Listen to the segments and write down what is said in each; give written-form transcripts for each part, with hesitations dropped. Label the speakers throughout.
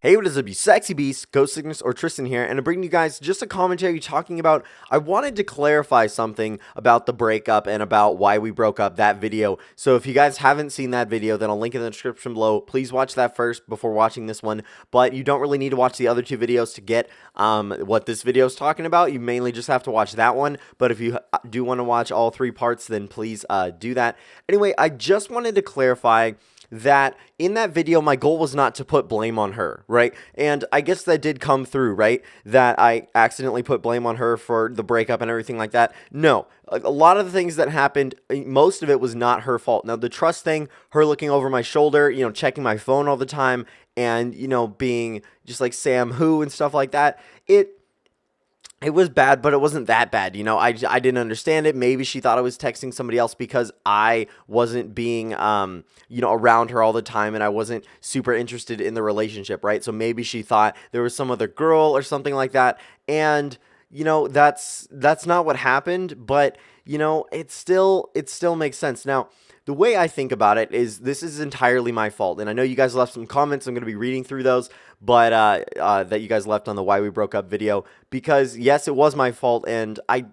Speaker 1: Hey, what is up, you sexy beasts? GhostSickness or Tristan here, and I'm bringing you guys just a commentary talking about, I wanted to clarify something about the breakup and about why we broke up, that video. So if you guys haven't seen that video, then I'll link in the description below. Please watch that first before watching this one, but you don't really need to watch the other two videos to get what this video is talking about. You mainly just have to watch that one, but if you do want to watch all three parts, then please do that. Anyway, I just wanted to clarify that in that video, my goal was not to put blame on her, right? And I guess that did come through, right? That I accidentally put blame on her for the breakup and everything like that. No, a lot of the things that happened, most of it was not her fault. Now, the trust thing, her looking over my shoulder, checking my phone all the time, and, being just like Sam who and stuff like that, it was bad, but it wasn't that bad. I didn't understand it. Maybe she thought I was texting somebody else because I wasn't being, around her all the time and I wasn't super interested in the relationship, right? So maybe she thought there was some other girl or something like that. And, that's not what happened, but, it still makes sense. Now, the way I think about it is this is entirely my fault. And I know you guys left some comments. I'm going to be reading through those, but that you guys left on the Why We Broke Up video, because yes, it was my fault. And I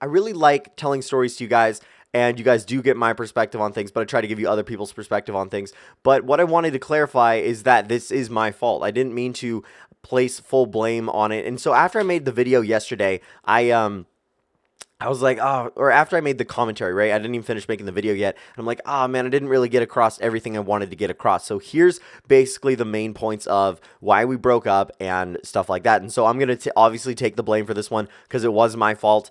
Speaker 1: really like telling stories to you guys, and you guys do get my perspective on things, but I try to give you other people's perspective on things. But what I wanted to clarify is that this is my fault. I didn't mean to place full blame on it. And so after I made the video yesterday, I was like, or after I made the commentary, right? I didn't even finish making the video yet. And I'm like, man, I didn't really get across everything I wanted to get across. So here's basically the main points of why we broke up and stuff like that. And so I'm going to obviously take the blame for this one because it was my fault.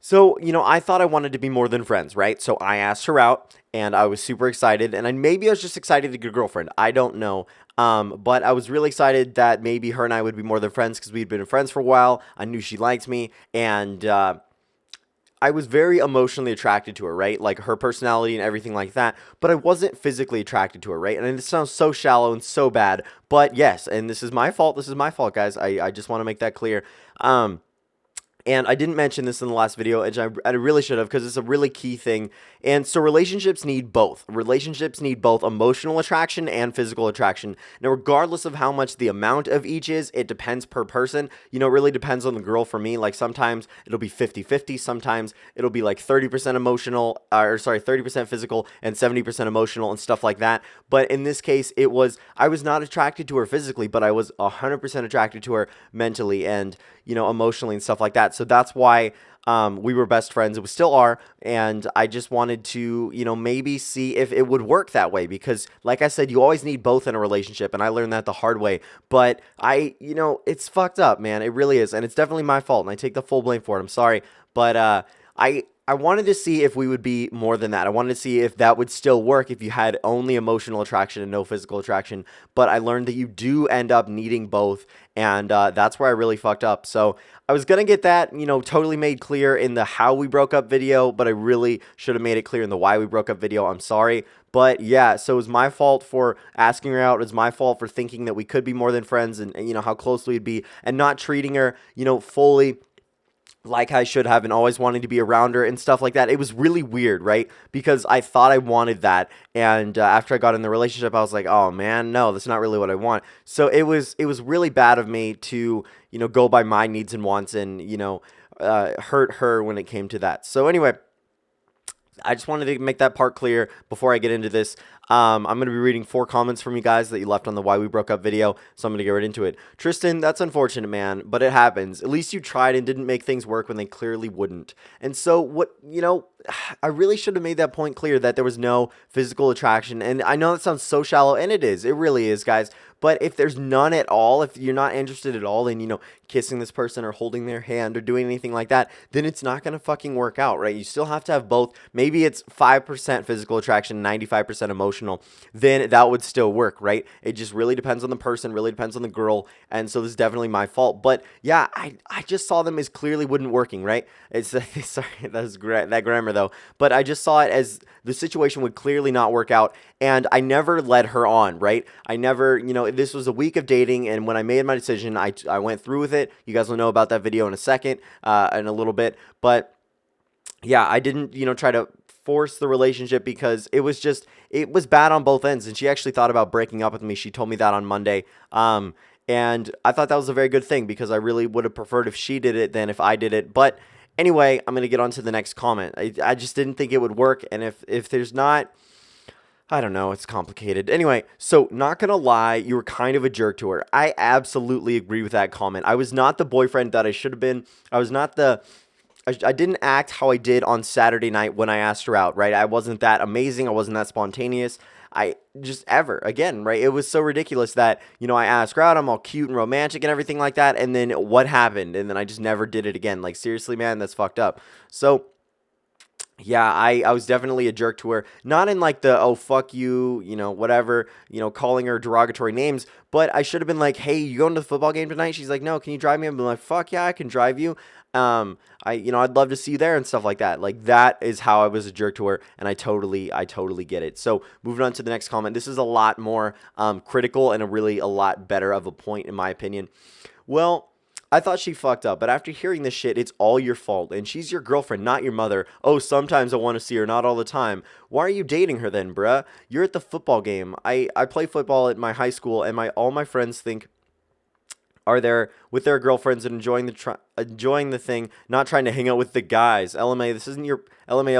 Speaker 1: So, I thought I wanted to be more than friends, right? So I asked her out and I was super excited, and maybe I was just excited to get a girlfriend. I don't know. But I was really excited that maybe her and I would be more than friends because we'd been friends for a while. I knew she liked me, and I was very emotionally attracted to her, right? Like her personality and everything like that, but I wasn't physically attracted to her, right? And this sounds so shallow and so bad, but yes, and this is my fault. This is my fault, guys. I just want to make that clear. And I didn't mention this in the last video, and I really should have, because it's a really key thing. And so relationships need both. Relationships need both emotional attraction and physical attraction. Now, regardless of how much the amount of each is, it depends per person. It really depends on the girl for me. Like sometimes it'll be 50-50. Sometimes it'll be like 30% emotional, 30% physical and 70% emotional and stuff like that. But in this case, I was not attracted to her physically, but I was 100% attracted to her mentally and, emotionally and stuff like that. So that's why we were best friends. We still are. And I just wanted to, maybe see if it would work that way. Because like I said, you always need both in a relationship. And I learned that the hard way. But it's fucked up, man. It really is. And it's definitely my fault. And I take the full blame for it. I'm sorry. But I wanted to see if we would be more than that. I wanted to see if that would still work if you had only emotional attraction and no physical attraction. But I learned that you do end up needing both. And that's where I really fucked up. So I was going to get that, totally made clear in the how we broke up video. But I really should have made it clear in the why we broke up video. I'm sorry. But yeah, so it was my fault for asking her out. It was my fault for thinking that we could be more than friends and how close we'd be. And not treating her, fully like I should have, and always wanting to be around her and stuff like that. It was really weird, right? Because I thought I wanted that, and after I got in the relationship, I was like, oh man, no, that's not really what I want. So it was really bad of me to, go by my needs and wants and, hurt her when it came to that. So anyway, I just wanted to make that part clear before I get into this. I'm going to be reading 4 comments from you guys that you left on the Why We Broke Up video, so I'm going to get right into it. Tristan, that's unfortunate, man, but it happens. At least you tried and didn't make things work when they clearly wouldn't. And so I really should have made that point clear that there was no physical attraction. And I know that sounds so shallow, and it is. It really is, guys. But if there's none at all, if you're not interested at all in, kissing this person or holding their hand or doing anything like that, then it's not going to fucking work out, right? You still have to have both. Maybe it's 5% physical attraction, 95% emotional. Then that would still work, right? It just really depends on the person, really depends on the girl. And so this is definitely my fault. But yeah, I just saw them as clearly wouldn't working, right? It's sorry, that grammar though. But I just saw it as the situation would clearly not work out. And I never led her on, right? I never, this was a week of dating, and when I made my decision, I went through with it. You guys will know about that video in a second, in a little bit. But yeah, I didn't, try to force the relationship because it was bad on both ends. And she actually thought about breaking up with me. She told me that on Monday. And I thought that was a very good thing because I really would have preferred if she did it than if I did it. But anyway, I'm going to get on to the next comment. I just didn't think it would work. And if there's not, I don't know, it's complicated. Anyway, so not gonna lie, you were kind of a jerk to her. I absolutely agree with that comment. I was not the boyfriend that I should have been. I didn't act how I did on Saturday night when I asked her out, right? I wasn't that amazing. I wasn't that spontaneous. I just ever, again, right? It was so ridiculous that, I asked her out, I'm all cute and romantic and everything like that. And then what happened? And then I just never did it again. Like, seriously, man, that's fucked up. So, yeah, I was definitely a jerk to her. Not in like the, oh, fuck you, whatever, calling her derogatory names. But I should have been like, hey, you going to the football game tonight? She's like, no, can you drive me? I'm like, fuck yeah, I can drive you. I'd love to see you there and stuff like that. Like, that is how I was a jerk to her. And I totally get it. So moving on to the next comment. This is a lot more critical and a lot better of a point in my opinion. Well, I thought she fucked up, but after hearing this shit, it's all your fault, and she's your girlfriend, not your mother. Oh, sometimes I want to see her, not all the time. Why are you dating her then, bruh? You're at the football game. I play football at my high school, and all my friends are there with their girlfriends and enjoying the thing, not trying to hang out with the guys. LMAO,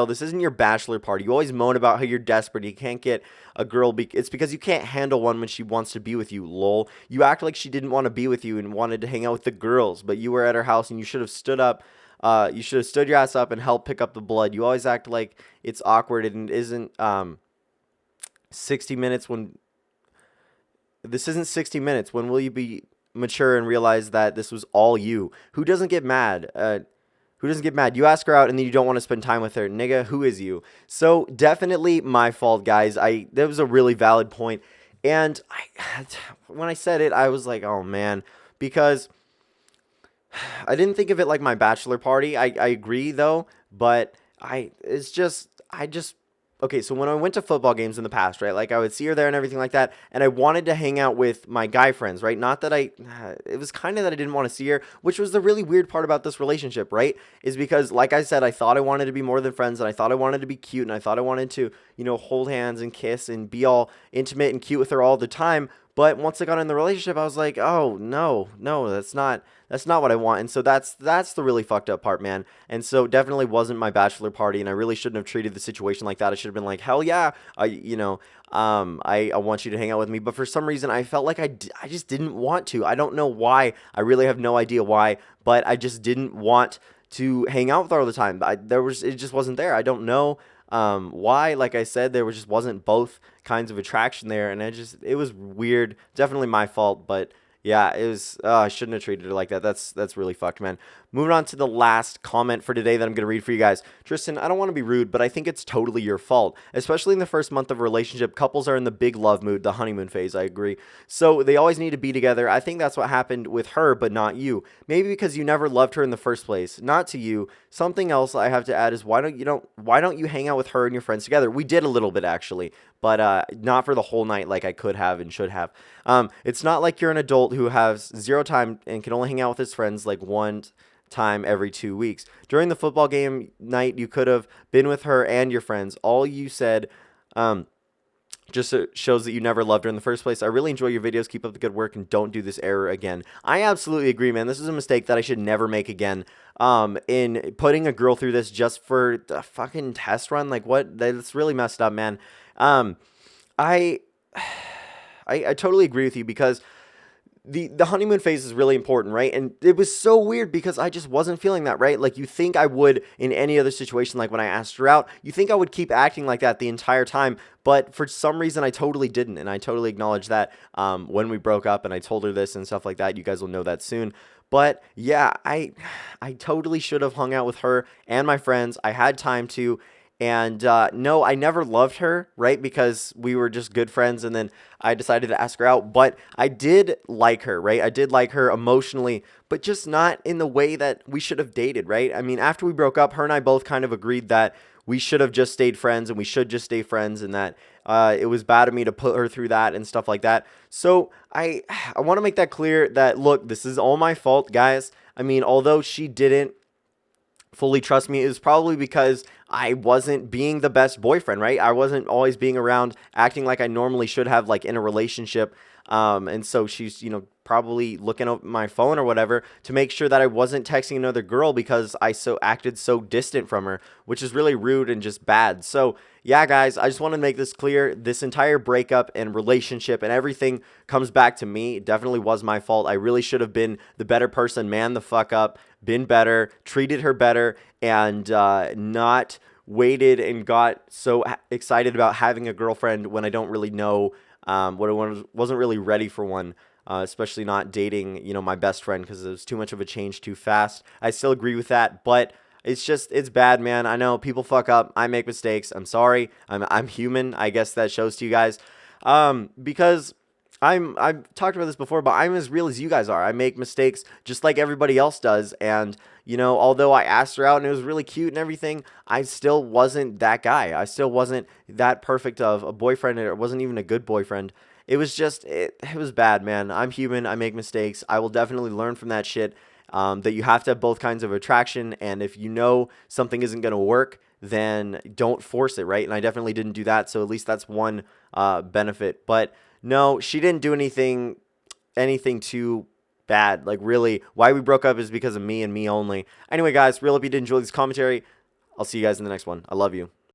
Speaker 1: this isn't your bachelor party. You always moan about how you're desperate. You can't get a girl. It's because you can't handle one when she wants to be with you, lol. You act like she didn't want to be with you and wanted to hang out with the girls, but you were at her house and you should have stood up. You should have stood your ass up and helped pick up the blood. You always act like it's awkward and it isn't 60 minutes when... This isn't 60 minutes. When will you be mature and realize that this was all you? Who doesn't get mad? You ask her out and then you don't want to spend time with her. Nigga, who is you? So definitely my fault, guys. That was a really valid point. And when I said it, I was like, oh man, because I didn't think of it like my bachelor party. I agree though, but okay, so when I went to football games in the past, right, like I would see her there and everything like that, and I wanted to hang out with my guy friends, right? Not that it was kind of that I didn't want to see her, which was the really weird part about this relationship, right? Is because, like I said, I thought I wanted to be more than friends, and I thought I wanted to be cute, and I thought I wanted to, hold hands and kiss and be all intimate and cute with her all the time. But once I got in the relationship, I was like, oh, no, that's not what I want. And so that's the really fucked up part, man. And so definitely wasn't my bachelor party, and I really shouldn't have treated the situation like that. I should have been like, hell yeah, I want you to hang out with me. But for some reason, I felt like I just didn't want to. I don't know why. I really have no idea why, but I just didn't want to hang out with her all the time. It just wasn't there. I don't know why. Like I said, there just wasn't both kinds of attraction there, and it was weird. Definitely my fault, but yeah, it was. I shouldn't have treated her like that. That's really fucked, man. Moving on to the last comment for today that I'm going to read for you guys. Tristan, I don't want to be rude, but I think it's totally your fault. Especially in the first month of a relationship, couples are in the big love mood, the honeymoon phase, I agree. So they always need to be together. I think that's what happened with her, but not you. Maybe because you never loved her in the first place. Not to you. Something else I have to add is why don't you hang out with her and your friends together? We did a little bit, actually, but not for the whole night like I could have and should have. It's not like you're an adult who has zero time and can only hang out with his friends like one time every 2 weeks. During the football game night, you could have been with her and your friends. All you said just shows that you never loved her in the first place. I really enjoy your videos. Keep up the good work and don't do this error again. I absolutely agree, man. This is a mistake that I should never make again. In putting a girl through this just for the fucking test run. Like, what? That's really messed up, man. I totally agree with you because the honeymoon phase is really important, right? And it was so weird because I just wasn't feeling that, right? Like, you think I would in any other situation, like when I asked her out, you think I would keep acting like that the entire time, but for some reason I totally didn't, and I totally acknowledge that when we broke up, and I told her this and stuff like that. You guys will know that soon. But yeah, I totally should have hung out with her and my friends. I had time to. And no, I never loved her, right? Because we were just good friends, and then I decided to ask her out. But I did like her, right? I did like her emotionally, but just not in the way that we should have dated, right? I mean, after we broke up, her and I both kind of agreed that we should have just stayed friends, and we should just stay friends, and that it was bad of me to put her through that and stuff like that. So I want to make that clear that, look, this is all my fault, guys. I mean, although she didn't fully trust me, it was probably because I wasn't being the best boyfriend, right? I wasn't always being around acting like I normally should have, like in a relationship. And so she's, probably looking at my phone or whatever to make sure that I wasn't texting another girl because I so acted so distant from her, which is really rude and just bad. So yeah, guys, I just want to make this clear. This entire breakup and relationship and everything comes back to me. It definitely was my fault. I really should have been the better person, man the fuck up, been better, treated her better, and not waited and got so excited about having a girlfriend when I don't really know what I wasn't really ready for one. Especially not dating, my best friend, because it was too much of a change too fast. I still agree with that, but it's bad, man. I know people fuck up. I make mistakes. I'm sorry. I'm human. I guess that shows to you guys, because I've talked about this before, but I'm as real as you guys are. I make mistakes just like everybody else does, and although I asked her out and it was really cute and everything, I still wasn't that guy. I still wasn't that perfect of a boyfriend. It wasn't even a good boyfriend. It was just, it was bad, man. I'm human. I make mistakes. I will definitely learn from that shit, that you have to have both kinds of attraction. And if you know something isn't going to work, then don't force it, right? And I definitely didn't do that. So at least that's one benefit. But no, she didn't do anything too bad. Like, really, why we broke up is because of me and me only. Anyway, guys, really hope you did enjoy this commentary. I'll see you guys in the next one. I love you.